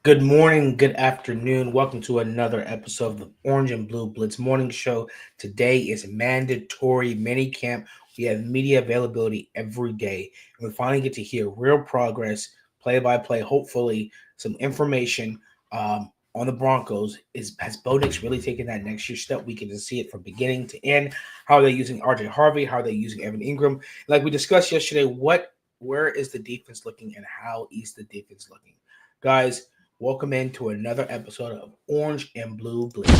Good morning, good afternoon. Welcome to another episode of the Orange and Blue Blitz Morning Show. Today is mandatory mini camp. We have media availability every day, and we finally get to hear real progress, play by play. Hopefully, some information on the Broncos. Has Bo Nix really taken that next year step? We can see it from beginning to end. How are they using RJ Harvey? How are they using Evan Ingram? Like we discussed yesterday, where is the defense looking, and how is the defense looking, guys? Welcome into another episode of Orange and Blue Blitz.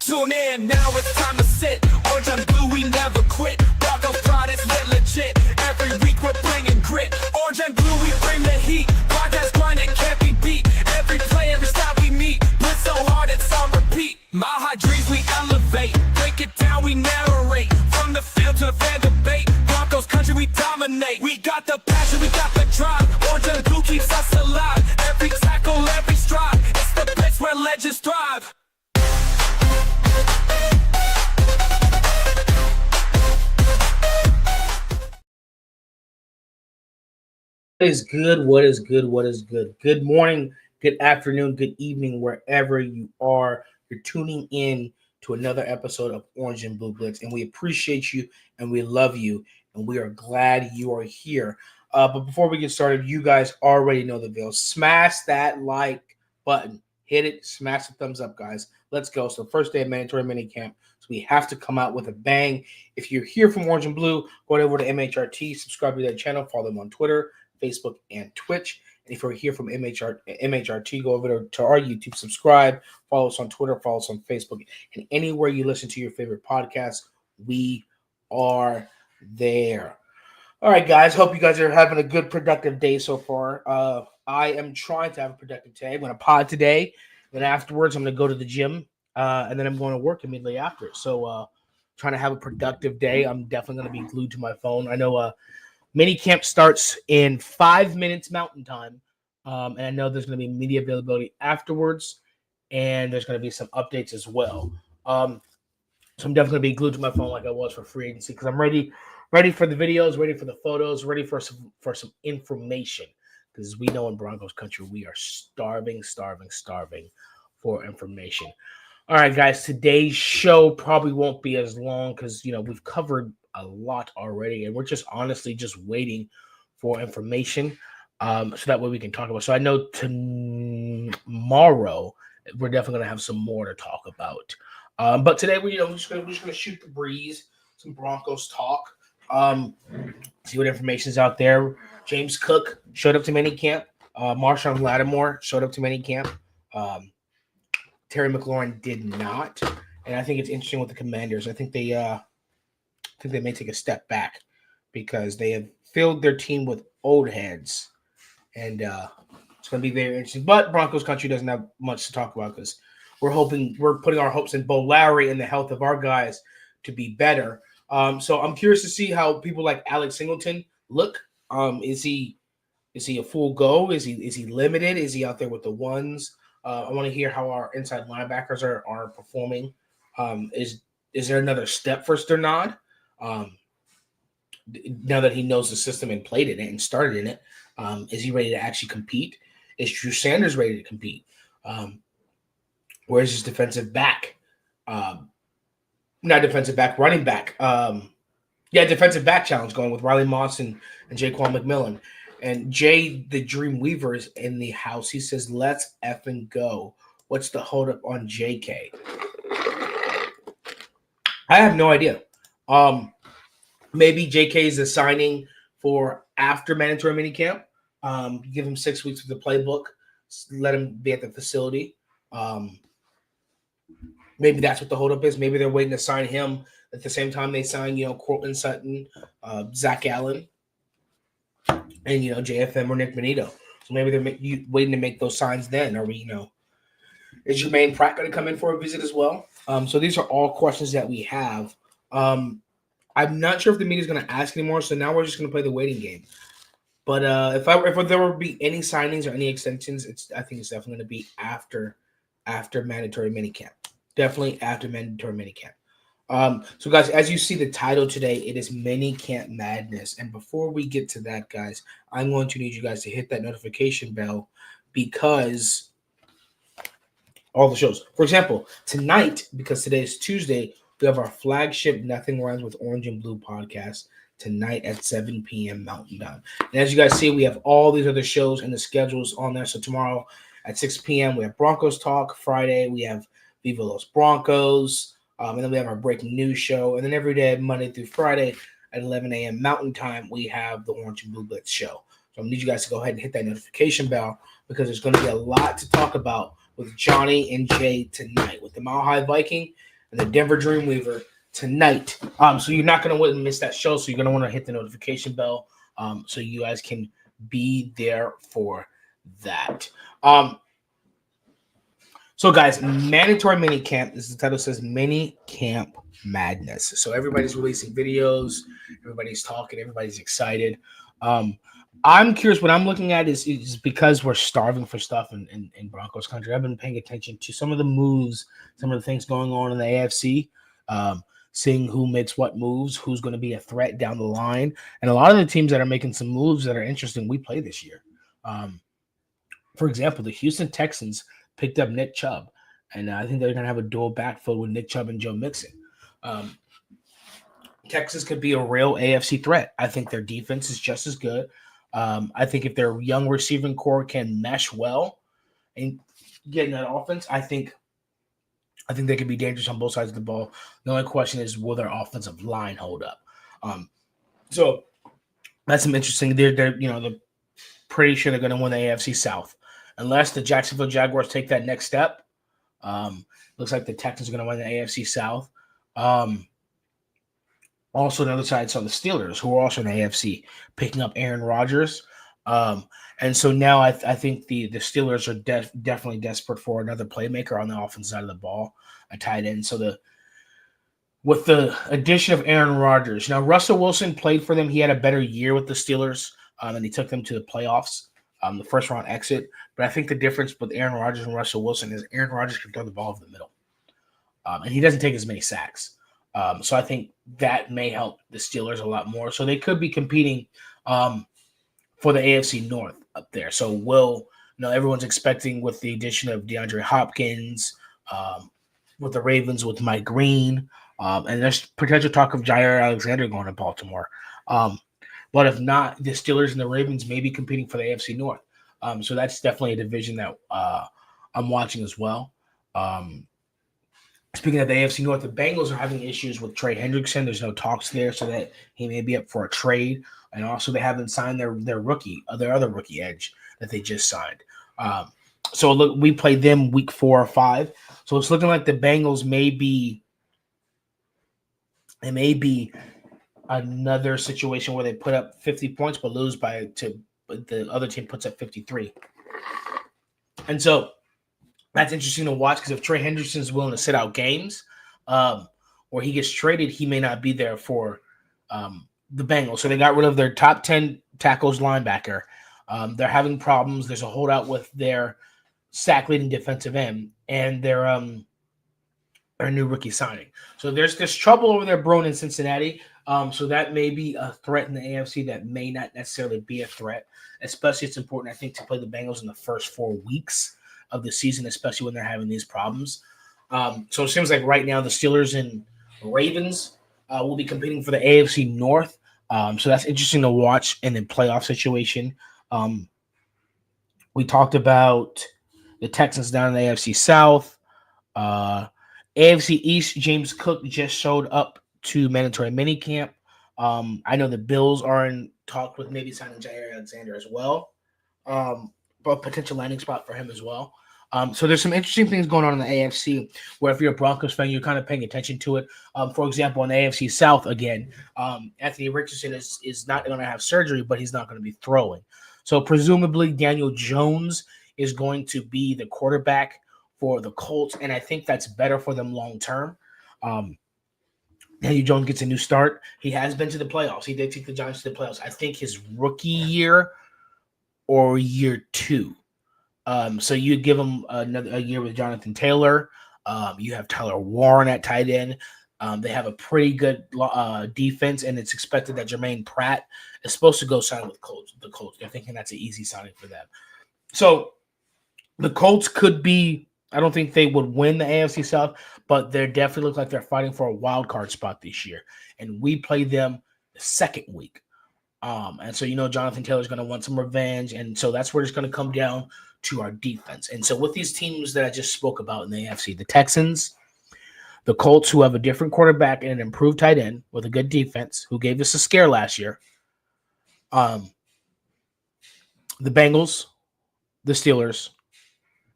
Tune in, now it's time to sit. Orange and blue, we never quit. Broncos pride is lit legit. Every week we're bringing grit. Orange and blue, we bring the heat. Podcast grind, it can't be beat. Every play, every stop we meet. Blitz so hard, it's on repeat. My high dreams, we elevate. Break it down, we narrate. From the field to the fan debate. Broncos Country, we dominate. We got the passion, we got the drive. Orange and blue keeps us alive. Every tackle, every stride. It's the Blitz where legends thrive. What is good? What is good? What is good? Good morning, good afternoon, good evening, wherever you are. You're tuning in to another episode of Orange and Blue Blitz, and we appreciate you and we love you, and we are glad you are here. But before we get started, you guys already know the deal. Smash that like button, hit it, smash the thumbs up, guys. Let's go. So first day of mandatory mini camp, so we have to come out with a bang. If you're here from Orange and Blue, go over to MHRT, subscribe to their channel, follow them on Twitter, Facebook, and Twitch. And if you're here from MHRT, go over to our YouTube, subscribe, follow us on Twitter, follow us on Facebook, and anywhere you listen to your favorite podcast, we are there. All right, guys. Hope you guys are having a good, productive day so far. I am trying to have a productive day. I'm going to pod today. Then afterwards, I'm going to go to the gym, and then I'm going to work immediately after. So trying to have a productive day. I'm definitely going to be glued to my phone. I know mini camp starts in 5 minutes Mountain Time, and I know there's going to be media availability afterwards, and there's going to be some updates as well. So I'm definitely going to be glued to my phone like I was for free agency because I'm ready for the videos, ready for the photos, ready for some information. Because we know in Broncos Country we are starving for information. All right, guys, today's show probably won't be as long because, we've covered a lot already, and we're just honestly just waiting for information so that way we can talk about. So I know tomorrow we're definitely going to have some more to talk about. But today we're just going to shoot the breeze, some Broncos talk, see what information's out there. James Cook showed up to minicamp. Marshawn Lattimore showed up to minicamp. Terry McLaurin did not, and I think it's interesting with the Commanders. I think they may take a step back because they have filled their team with old heads, and it's going to be very interesting. But Broncos Country doesn't have much to talk about because we're putting our hopes in Bo Lowry and the health of our guys to be better. So I'm curious to see how people like Alex Singleton look. Is he a full go? Is he limited? Is he out there with the ones? I want to hear how our inside linebackers are performing. Is there another step for Sternad? Now that he knows the system and played in it and started in it, is he ready to actually compete? Is Drew Sanders ready to compete? Where's his defensive back? Not defensive back, running back. Defensive back challenge going with Riley Moss and Jaquan McMillan. And Jay, the Dream Weaver, is in the house. He says, let's effing go. What's the holdup on JK? I have no idea. Maybe JK is a signing for after mandatory minicamp. Give him 6 weeks with the playbook. Let him be at the facility. Maybe that's what the holdup is. Maybe they're waiting to sign him at the same time they sign, Cortland Sutton, Zach Allen. and JFM or Nick Benito. So maybe they're waiting to make those signs then. Are we, is Jermaine Pratt going to come in for a visit as well? So these are all questions that we have. Um, I'm not sure if the media is going to ask anymore. So now we're just going to play the waiting game. But if there will be any signings or any extensions, I think it's definitely going to be after mandatory minicamp. Definitely after mandatory minicamp. So guys, as you see the title today, it is Minicamp Madness. And before we get to that, guys, I'm going to need you guys to hit that notification bell because all the shows. For example, tonight, because today is Tuesday, we have our flagship Nothing Rhymes with Orange and Blue podcast tonight at 7 p.m. Mountain Time. And as you guys see, we have all these other shows and the schedules on there. So tomorrow at 6 p.m., we have Broncos Talk. Friday, we have Viva Los Broncos. And then we have our breaking news show. And then every day, Monday through Friday at 11 a.m. Mountain Time, we have the Orange and Blue Blitz show. So I need you guys to go ahead and hit that notification bell because there's going to be a lot to talk about with Johnny and Jay tonight, with the Mile High Viking and the Denver Dreamweaver tonight. So you're not going to want to miss that show. So you're going to want to hit the notification bell so you guys can be there for that. So guys, mandatory mini camp. This is the title says Mini Camp Madness. So everybody's releasing videos, everybody's talking, everybody's excited. I'm curious. What I'm looking at is because we're starving for stuff in Broncos country. I've been paying attention to some of the moves, some of the things going on in the AFC, seeing who makes what moves, who's going to be a threat down the line, and a lot of the teams that are making some moves that are interesting. We play this year. For example, the Houston Texans picked up Nick Chubb, and I think they're going to have a dual backfield with Nick Chubb and Joe Mixon. Texas could be a real AFC threat. I think their defense is just as good. I think if their young receiving core can mesh well and get in that offense, I think they could be dangerous on both sides of the ball. The only question is, will their offensive line hold up? So that's some interesting. They're pretty sure they're going to win the AFC South, unless the Jacksonville Jaguars take that next step. Looks like the Texans are going to win the AFC South. Also, on the other side, saw the Steelers, who are also in the AFC, picking up Aaron Rodgers. And so now I think the Steelers are definitely desperate for another playmaker on the offensive side of the ball, a tight end. So with the addition of Aaron Rodgers, now Russell Wilson played for them. He had a better year with the Steelers, and he took them to the playoffs, the first round exit. But I think the difference with Aaron Rodgers and Russell Wilson is Aaron Rodgers can throw the ball over the middle, and he doesn't take as many sacks. So I think that may help the Steelers a lot more. So they could be competing for the AFC North up there. So everyone's expecting with the addition of DeAndre Hopkins, with the Ravens with Mike Green, and there's potential talk of Jair Alexander going to Baltimore. But if not, the Steelers and the Ravens may be competing for the AFC North. So that's definitely a division that I'm watching as well. Speaking of the AFC North, the Bengals are having issues with Trey Hendrickson. There's no talks there, so that he may be up for a trade. And also, they haven't signed their other rookie edge that they just signed. So look, we play them week 4 or 5. So it's looking like the Bengals may be another situation where they put up 50 points but lose but the other team puts up 53. And so that's interesting to watch because if Trey Hendrickson is willing to sit out games or he gets traded, he may not be there for the Bengals. So they got rid of their top 10 tackles linebacker. They're having problems. There's a holdout with their sack-leading defensive end and their new rookie signing. So there's trouble over there brewing in Cincinnati. So that may be a threat in the AFC that may not necessarily be a threat. Especially it's important, I think, to play the Bengals in the first 4 weeks of the season, especially when they're having these problems. So it seems like right now the Steelers and Ravens will be competing for the AFC North. So that's interesting to watch in the playoff situation. We talked about the Texans down in the AFC South. AFC East, James Cook just showed up to mandatory minicamp. I know the Bills are in talk with maybe signing Jair Alexander as well, but potential landing spot for him as well. So there's some interesting things going on in the AFC where if you're a Broncos fan, you're kind of paying attention to it. For example, in the AFC South again, Anthony Richardson is not going to have surgery, but he's not going to be throwing. So presumably Daniel Jones is going to be the quarterback for the Colts, and I think that's better for them long term. Daniel Jones gets a new start. He has been to the playoffs. He did take the Giants to the playoffs. I think his rookie year or year 2. So you give him a year with Jonathan Taylor. You have Tyler Warren at tight end. They have a pretty good defense, and it's expected that Jermaine Pratt is supposed to go sign with the Colts. They're thinking that's an easy signing for them. So the Colts could be. I don't think they would win the AFC South, but they definitely look like they're fighting for a wild card spot this year. And we play them the second week. And so, Jonathan Taylor's going to want some revenge. And so that's where it's going to come down to our defense. And so with these teams that I just spoke about in the AFC, the Texans, the Colts, who have a different quarterback and an improved tight end with a good defense, who gave us a scare last year, the Bengals, the Steelers,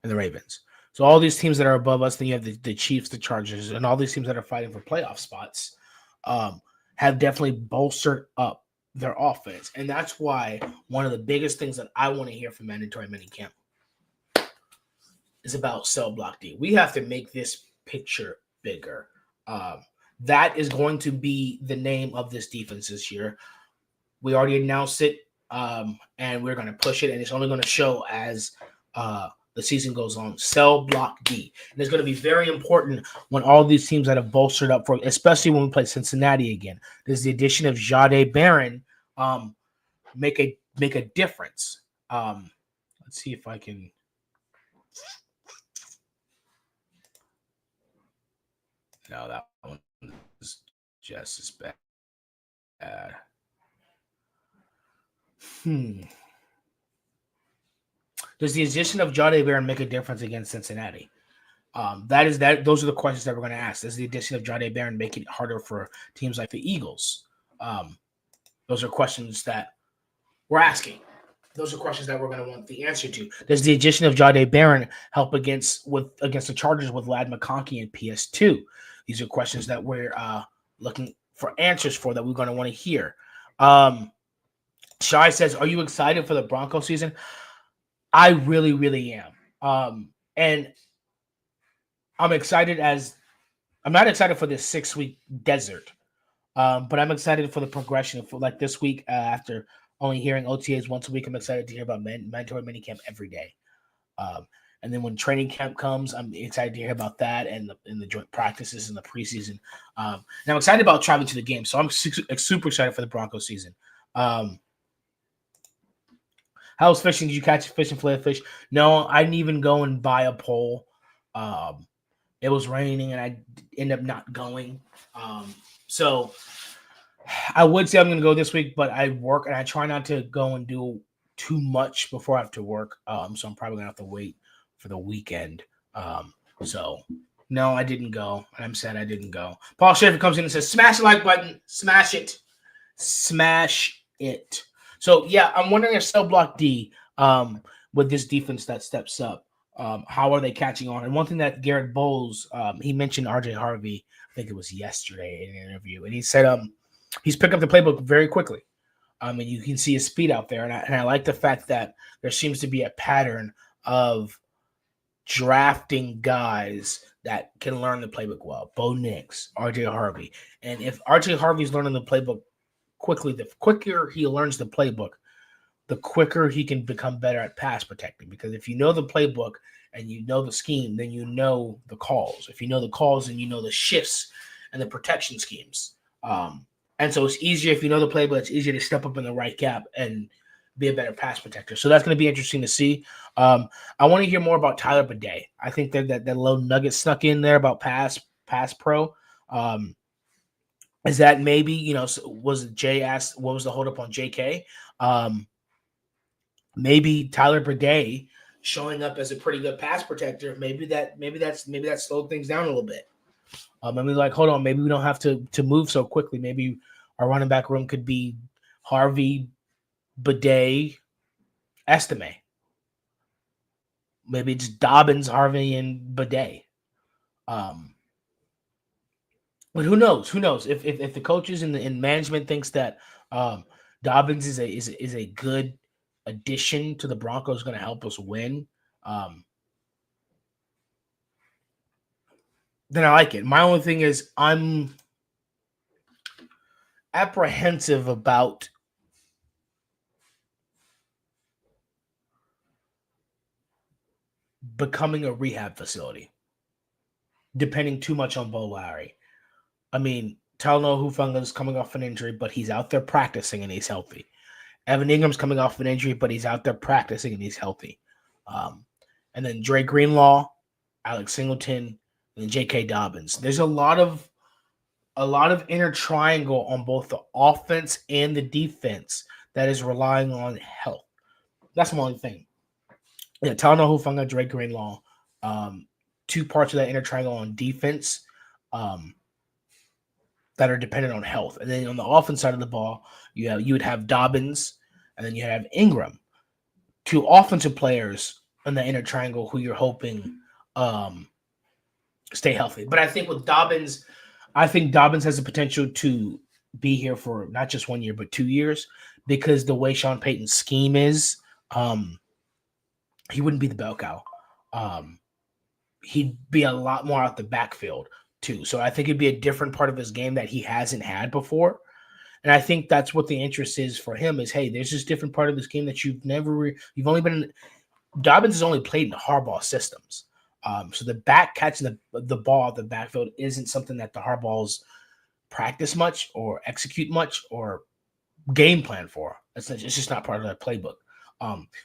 and the Ravens. So all these teams that are above us, then you have the Chiefs, the Chargers, and all these teams that are fighting for playoff spots have definitely bolstered up their offense. And that's why one of the biggest things that I want to hear from mandatory minicamp is about cell block D. We have to make this picture bigger. That is going to be the name of this defense this year. We already announced it, and we're going to push it, and it's only going to show as the season goes on. Cell block D. And it's going to be very important when all these teams that have bolstered up for, especially when we play Cincinnati again. Does the addition of Jahdae Barron make a difference? Let's see if I can. No, that one is just as bad. Does the addition of Jahdae Barron make a difference against Cincinnati? Those are the questions that we're going to ask. Does the addition of Jahdae Barron make it harder for teams like the Eagles? Those are questions that we're asking. Those are questions that we're going to want the answer to. Does the addition of Jahdae Barron help against the Chargers with Ladd McConkey and PS2? These are questions that we're looking for answers for, that we're going to want to hear. Shai says, are you excited for the Broncos season? I really, really am. And I'm excited I'm not excited for this 6-week desert, but I'm excited for the progression. For like this week, after only hearing OTAs once a week, I'm excited to hear about mandatory minicamp every day. And then when training camp comes, I'm excited to hear about that and the joint practices and the preseason. And I'm excited about traveling to the game. So I'm super excited for the Broncos season. How was fishing? Did you catch a fish and fillet fish? No, I didn't even go and buy a pole. It was raining and I ended up not going. So I would say I'm going to go this week, but I work and I try not to go and do too much before I have to work. So I'm probably going to have to wait for the weekend. So no, I didn't go. I'm sad I didn't go. Paul Schaefer comes in and says, smash the like button. Smash it. Smash it. So, yeah, I'm wondering if cell block D, with this defense that steps up, how are they catching on? And one thing that Garrett Bowles, he mentioned RJ Harvey, I think it was yesterday in an interview, and he said he's picked up the playbook very quickly. And you can see his speed out there. And I like the fact that there seems to be a pattern of drafting guys that can learn the playbook well. Bo Nix, RJ Harvey. And if RJ Harvey's learning the playbook quickly, the quicker he learns the playbook, the quicker he can become better at pass protecting. Because if you know the playbook and you know the scheme, then you know the calls. If you know the calls, then you know the shifts and the protection schemes. And so it's easier if you know the playbook. It's easier to step up in the right gap and be a better pass protector. So that's going to be interesting to see. I want to hear more about Tyler Bidet. I think that little nugget snuck in there about pass pro. Is that maybe, was Jay asked what was the holdup on JK? Maybe Tyler Bidet showing up as a pretty good pass protector. Maybe that slowed things down a little bit. Maybe like, hold on, maybe we don't have to move so quickly. Maybe our running back room could be Harvey, Bidet, Estime. Maybe it's Dobbins, Harvey, and Bidet. Um, but who knows? Who knows? If the coaches and the in management thinks that Dobbins is a good addition to the Broncos, going to help us win, then I like it. My only thing is I'm apprehensive about becoming a rehab facility, depending too much on Bo Larry. I mean, Talanoa Hufanga is coming off an injury, but he's out there practicing and he's healthy. Evan Ingram's coming off an injury, but he's out there practicing and he's healthy. And then Dre Greenlaw, Alex Singleton, and then J.K. Dobbins. There's a lot of inner triangle on both the offense and the defense that is relying on health. That's my only thing. Yeah, Talanoa Hufanga, Dre Greenlaw, two parts of that inner triangle on defense that are dependent on health. And then on the offense side of the ball, you would have Dobbins, and then you have Ingram, two offensive players in the inner triangle who you're hoping stay healthy. But I think with Dobbins, Dobbins has the potential to be here for not just 1 year, but 2 years, because the way Sean Payton's scheme is, he wouldn't be the bell cow. He'd be a lot more out the backfield too. So I think it'd be a different part of his game that he hasn't had before. And I think that's what the interest is for him is, hey, there's this different part of this game that you've only been – Dobbins has only played in Harbaugh systems. So the back catching the ball at the backfield isn't something that the Harbaughs practice much or execute much or game plan for. It's just not part of their playbook.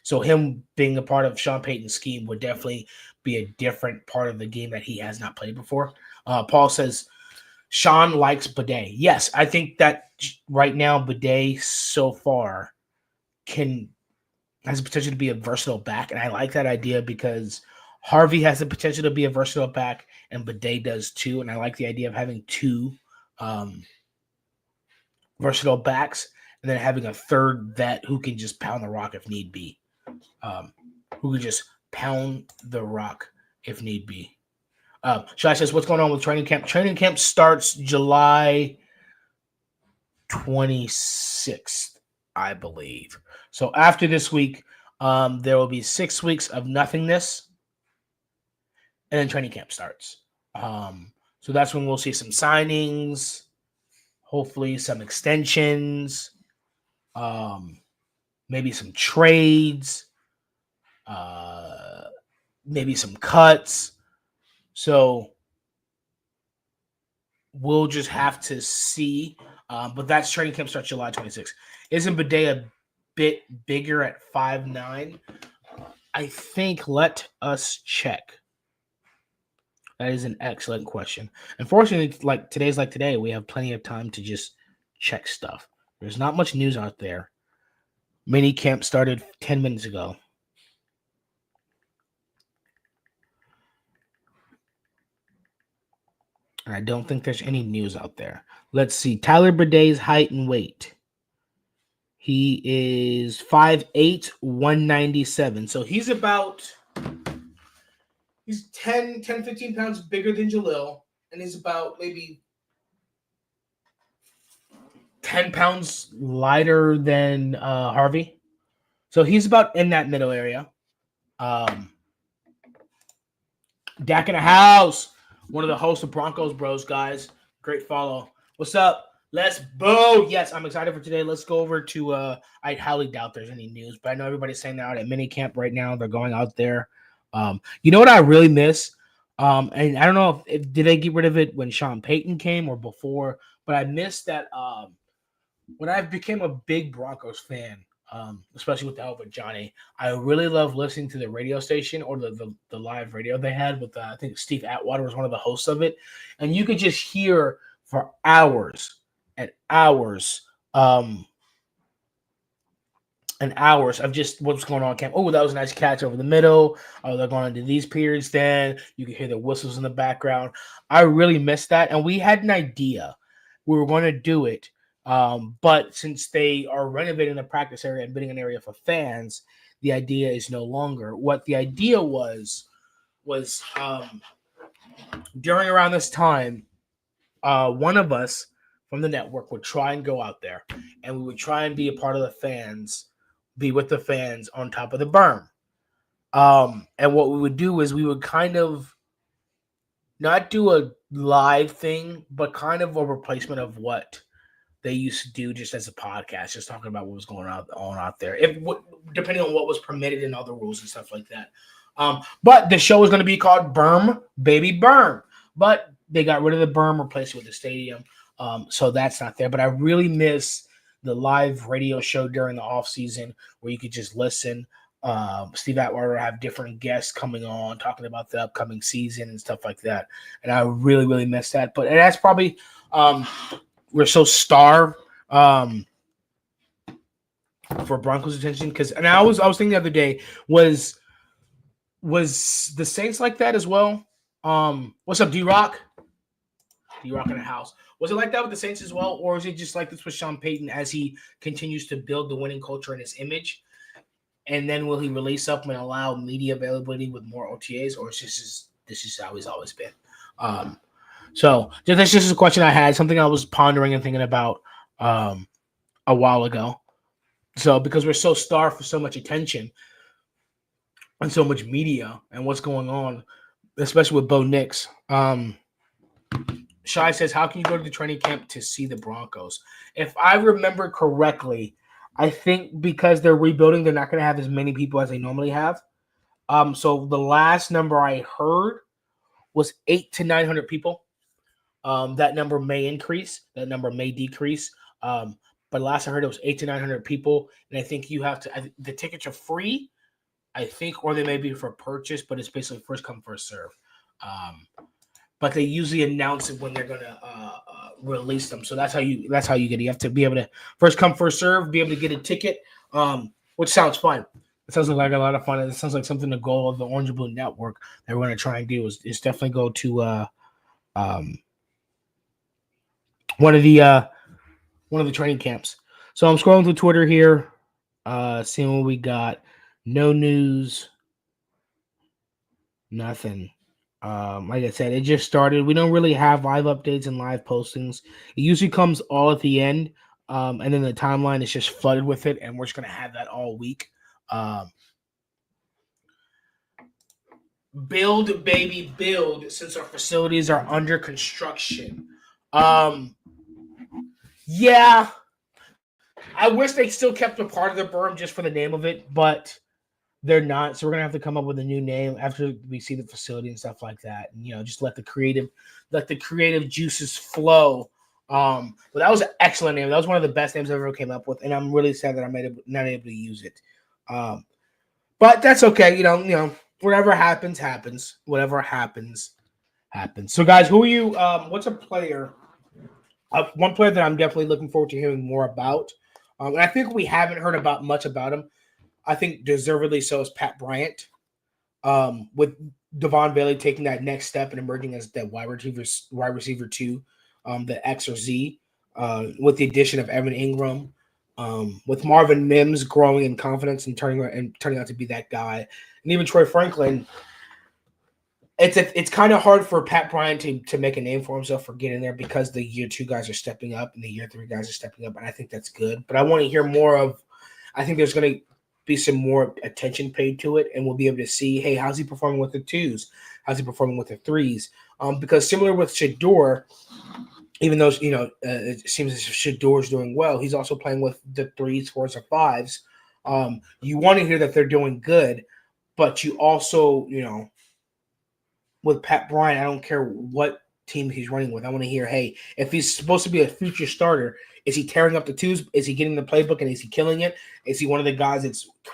So him being a part of Sean Payton's scheme would definitely be a different part of the game that he has not played before. Paul says Sean likes Bidet. Yes, I think that right now Bidet so far has the potential to be a versatile back, and I like that idea because Harvey has the potential to be a versatile back, and Bidet does too. And I like the idea of having two versatile backs, and then having a third vet who can just pound the rock if need be. Who can just pound the rock if need be. Shai says, what's going on with training camp? Training camp starts July 26th, I believe. So after this week, there will be 6 weeks of nothingness, and then training camp starts. So that's when we'll see some signings, hopefully some extensions, maybe some trades, maybe some cuts. So we'll just have to see. But that's training camp starts July 26th. Isn't Bidet a bit bigger at 5'9"? I think. Let us check. That is an excellent question. Unfortunately, today's like today, we have plenty of time to just check stuff. There's not much news out there. Mini camp started 10 minutes ago. And I don't think there's any news out there. Let's see. Tyler Bidet's height and weight. He is 5'8", 197. So he's 10, 15 pounds bigger than Jalil. And he's about maybe 10 pounds lighter than Harvey. So he's about in that middle area. Dak in the house. One of the hosts of Broncos Bros, guys. Great follow. What's up? Let's boo. Yes, I'm excited for today. Let's go over to I highly doubt there's any news, but I know everybody's saying they're out at minicamp right now. They're going out there. You know what I really miss? And I don't know if did they get rid of it when Sean Payton came or before, but I missed that when I became a big Broncos fan, especially with the help of Johnny, I really love listening to the radio station or the live radio they had with I think Steve Atwater was one of the hosts of it, and you could just hear for hours and hours and hours of just what's going on camp. Oh, that was a nice catch over the middle. Oh, they're going into these periods. Then you can hear the whistles in the background. I really missed that, and we had an idea we were going to do it But since they are renovating the practice area and building an area for fans, the idea is no longer. What the idea was during around this time, one of us from the network would try and go out there, and we would try and be a part of the fans, be with the fans on top of the berm. And what we would do is we would kind of not do a live thing, but kind of a replacement of what they used to do just as a podcast, just talking about what was going on out there. If depending on what was permitted and all the rules and stuff like that. But the show was going to be called Berm Baby Berm, but they got rid of the berm, replaced it with the stadium. So that's not there. But I really miss the live radio show during the off season where you could just listen. Steve Atwater have different guests coming on talking about the upcoming season and stuff like that. And I really, really miss that. But that's probably we're so starved for Broncos attention because, and I was thinking the other day, was the Saints like that as well? What's up, D-Rock? D-Rock in the house. Was it like that with the Saints as well, or is it just like this with Sean Payton as he continues to build the winning culture and his image? And then will he release up and allow media availability with more OTAs, or is this is how he's always been? So that's just a question I had, something I was pondering and thinking about a while ago. So because we're so starved for so much attention and so much media and what's going on, especially with Bo Nix. Shai says, how can you go to the training camp to see the Broncos? If I remember correctly, I think because they're rebuilding, they're not going to have as many people as they normally have. So the last number I heard was 800 to 900 people. That number may increase. That number may decrease. But last I heard, it was 800 to 900 people. And I think you have to, the tickets are free, I think, or they may be for purchase, but it's basically first come, first serve. But they usually announce it when they're gonna release them. So that's how you get it. You have to be able to first come, first serve, be able to get a ticket, which sounds fun. It sounds like a lot of fun. It sounds like something the goal of the Orange and Blue Network that we're gonna try and do is definitely go to one of the training camps. So I'm scrolling through Twitter here, seeing what we got. No news, nothing. Like I said, it just started. We don't really have live updates and live postings. It usually comes all at the end, and then the timeline is just flooded with it, and we're just going to have that all week. Build, baby, build, since our facilities are under construction. Yeah, I wish they still kept a part of the berm just for the name of it, but they're not, so we're gonna have to come up with a new name after we see the facility and stuff like that, and just let the creative juices flow. But that was an excellent name. That was one of the best names I ever came up with, and I'm really sad that I'm not able to use it. But that's okay. Whatever happens, happens. Whatever happens, happens. So, guys, who are you? What's a player? One player that I'm definitely looking forward to hearing more about, and I think we haven't heard much about him. I think deservedly so is Pat Bryant, with Devon Bailey taking that next step and emerging as the wide receiver 2, the X or Z, with the addition of Evan Ingram, with Marvin Mims growing in confidence and turning out to be that guy, and even Troy Franklin. It's kind of hard for Pat Bryant to make a name for himself for getting there because the year 2 guys are stepping up and the year 3 guys are stepping up, and I think that's good. But I want to hear more of. I think there's going to be some more attention paid to it, and we'll be able to see, hey, how's he performing with the 2s? How's he performing with the 3s? Because similar with Shador, even though it seems as if Shador's doing well, he's also playing with the 3s, 4s, or 5s. You want to hear that they're doing good, but you also, with Pat Bryant, I don't care what team he's running with. I want to hear, hey, if he's supposed to be a future starter, is he tearing up the 2s? Is he getting the playbook and is he killing it? Is he one of the guys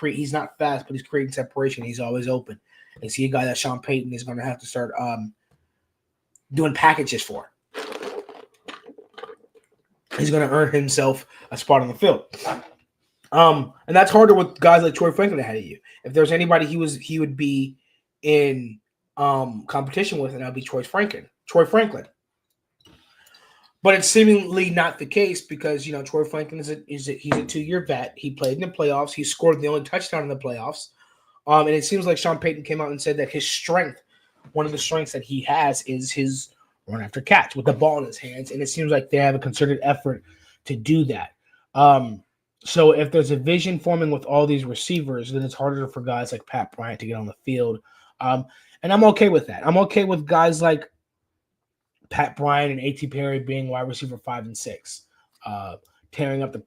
he's not fast, but he's creating separation. He's always open. Is he a guy that Sean Payton is going to have to start doing packages for? He's going to earn himself a spot on the field. And that's harder with guys like Troy Franklin ahead of you. If there's anybody he would be in competition with, and that'd be Troy Franklin. But it's seemingly not the case because Troy Franklin he's a 2-year vet. He played in the playoffs. He scored the only touchdown in the playoffs. And it seems like Sean Payton came out and said that his strength, one of the strengths that he has, is his run after catch with the ball in his hands. And it seems like they have a concerted effort to do that. So if there's a vision forming with all these receivers, then it's harder for guys like Pat Bryant to get on the field. And I'm okay with that. I'm okay with guys like Pat Bryant and A.T. Perry being wide receiver 5 and 6, tearing up the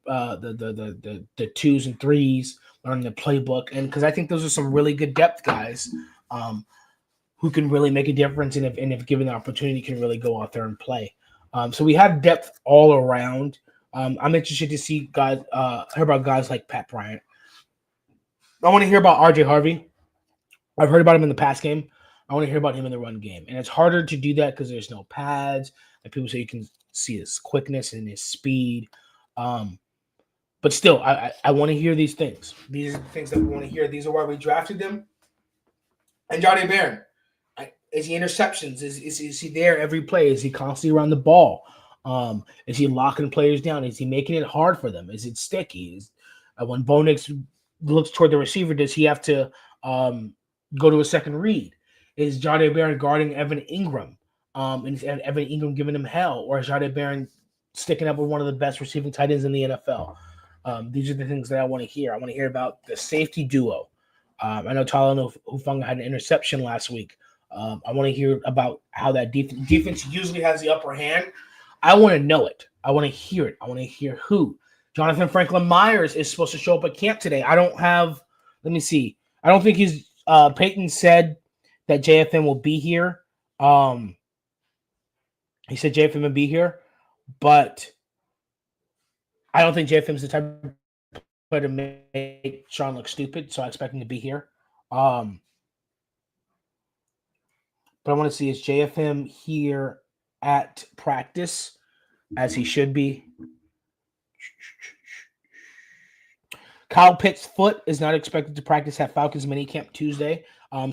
2s and 3s, learning the playbook, and because I think those are some really good depth guys who can really make a difference, and if given the opportunity, can really go out there and play. So we have depth all around. I'm interested to see hear about guys like Pat Bryant. I want to hear about R.J. Harvey. I've heard about him in the pass game. I want to hear about him in the run game. And it's harder to do that because there's no pads. Like people say, you can see his quickness and his speed. But still, I want to hear these things. These are the things that we want to hear. These are why we drafted them. And Johnny Barron, is he interceptions? Is he there every play? Is he constantly around the ball? Is he locking players down? Is he making it hard for them? Is it sticky? When Bo Nix looks toward the receiver, does he have to go to a second read? Is Johnny Barron guarding Evan Ingram? And is Evan Ingram giving him hell? Or is Johnny Barron sticking up with one of the best receiving tight ends in the NFL? These are the things that I want to hear. I want to hear about the safety duo. I know Talanoa Hufanga had an interception last week. I want to hear about how that defense usually has the upper hand. I want to know it. I want to hear it. I want to hear who. Jonathan Franklin Myers is supposed to show up at camp today. Let me see. I don't think Peyton said that JFM will be here. He said JFM will be here, but I don't think JFM's the type of player to make Sean look stupid, so I expect him to be here. But I want to see, is JFM here at practice, as he should be? Kyle Pitts' foot is not expected to practice at Falcons minicamp Tuesday.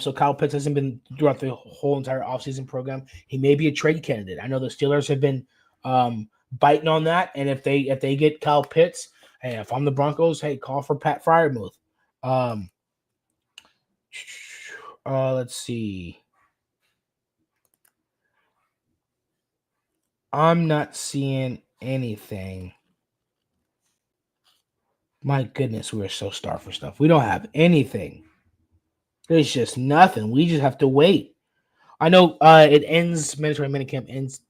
So Kyle Pitts hasn't been throughout the whole entire offseason program. He may be a trade candidate. I know the Steelers have been biting on that. And if they get Kyle Pitts, hey, if I'm the Broncos, hey, call for Pat Freiermuth. Let's see. I'm not seeing anything. My goodness, we are so starved for stuff. We don't have anything. There's just nothing. We just have to wait. I know it ends, mandatory minicamp ends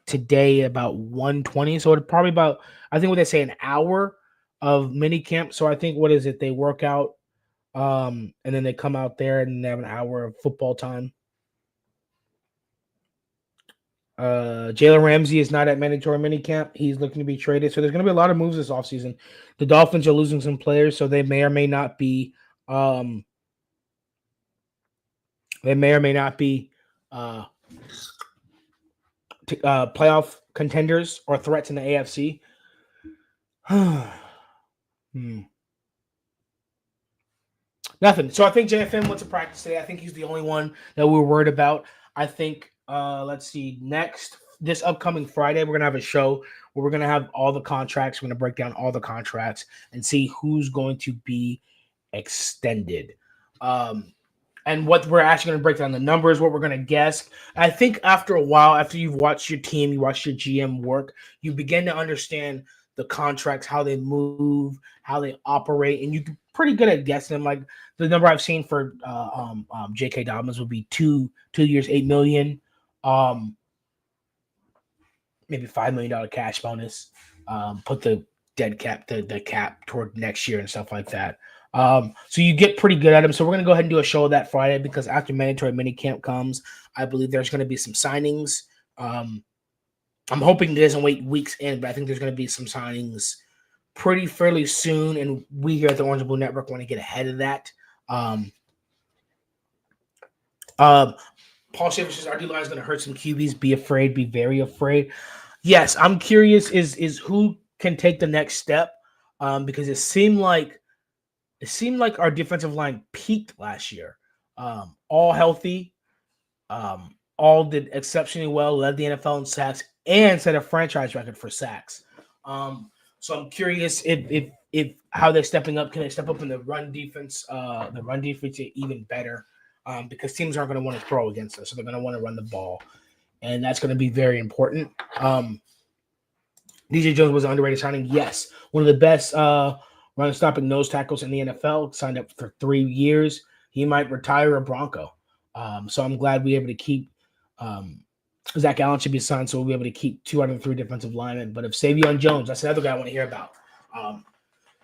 today about 1:20. So it's probably about, I think what they say, an hour of minicamp. So I think, what is it? They work out and then they come out there and they have an hour of football time. Jalen Ramsey is not at mandatory minicamp. He's looking to be traded. So there's going to be a lot of moves this offseason. The Dolphins are losing some players, so they may or may not be playoff contenders or threats in the AFC. Nothing. So I think JFM went to practice today. I think he's the only one that we're worried about. I think, let's see, this upcoming Friday, we're going to have a show where we're going to have all the contracts. We're going to break down all the contracts and see who's going to be extended. And what we're actually going to break down the numbers, what we're going to guess. I think after a while, after you've watched your team, you watch your GM work, you begin to understand the contracts, how they move, how they operate, and you're pretty good at guessing them. Like the number I've seen for J.K. Dobbins would be 2 years, $8 million, maybe $5 million cash bonus. Put the dead cap, the cap toward next year and stuff like that. So you get pretty good at them. So we're going to go ahead and do a show that Friday because after mandatory minicamp comes, I believe there's going to be some signings. I'm hoping it doesn't wait weeks in, but I think there's going to be some signings fairly soon. And we here at the Orange and Blue Network want to get ahead of that. Paul Schaefer says our D-line is going to hurt some QBs. Be afraid. Be very afraid. Yes, I'm curious is who can take the next step because it seemed like our defensive line peaked last year. All healthy, all did exceptionally well, led the NFL in sacks, and set a franchise record for sacks. So I'm curious if how they're stepping up. Can they step up in the run defense? The run defense even better, because teams aren't going to want to throw against us, so they're going to want to run the ball, and that's going to be very important. DJ Jones was an underrated signing. Yes, one of the best run-stopping nose tackles in the NFL. Signed up for 3 years. He might retire a Bronco. So I'm glad we're able to keep. Zach Allen should be signed, so we'll be able to keep 2 out of the 3 defensive linemen. But if Savion Jones, that's another guy I want to hear about.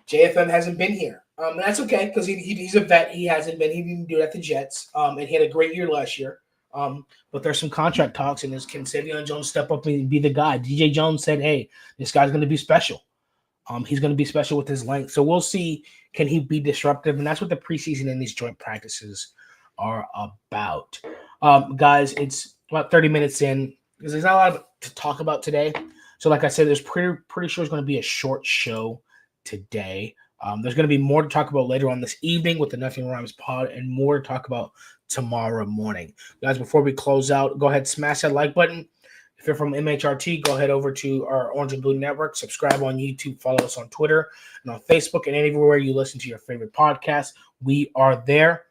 JFM hasn't been here. And that's okay because he's a vet. He hasn't been. He didn't do it at the Jets. And he had a great year last year. But there's some contract talks, and can Savion Jones step up and be the guy? DJ Jones said, hey, this guy's going to be special. He's going to be special with his length. So we'll see, can he be disruptive? And that's what the preseason and these joint practices are about. Guys, it's about 30 minutes in because there's not a lot to talk about today. So like I said, there's pretty sure it's going to be a short show today. There's going to be more to talk about later on this evening with the Nothing Rhymes pod and more to talk about tomorrow morning. Guys, before we close out, go ahead, smash that like button. If you're from MHRT, go ahead over to our Orange and Blue Network. Subscribe on YouTube. Follow us on Twitter and on Facebook and anywhere you listen to your favorite podcast. We are there.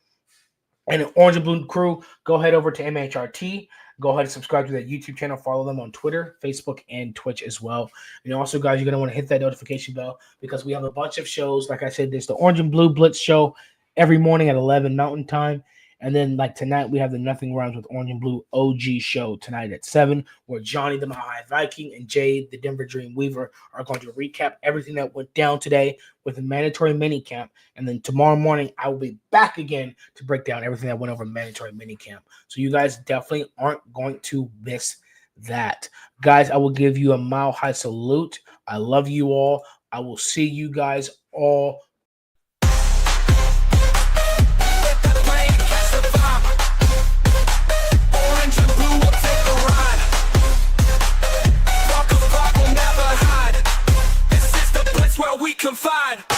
And the Orange and Blue crew, go ahead over to MHRT. Go ahead and subscribe to their YouTube channel. Follow them on Twitter, Facebook, and Twitch as well. And also, guys, you're going to want to hit that notification bell because we have a bunch of shows. Like I said, there's the Orange and Blue Blitz show every morning at 11 Mountain Time. And then, like tonight, we have the Nothing Rhymes with Orange and Blue OG show tonight at 7, where Johnny the Mile High Viking and Jay the Denver Dream Weaver are going to recap everything that went down today with a mandatory minicamp. And then tomorrow morning, I will be back again to break down everything that went over mandatory minicamp. So you guys definitely aren't going to miss that. Guys, I will give you a mile high salute. I love you all. I will see you guys all we confide.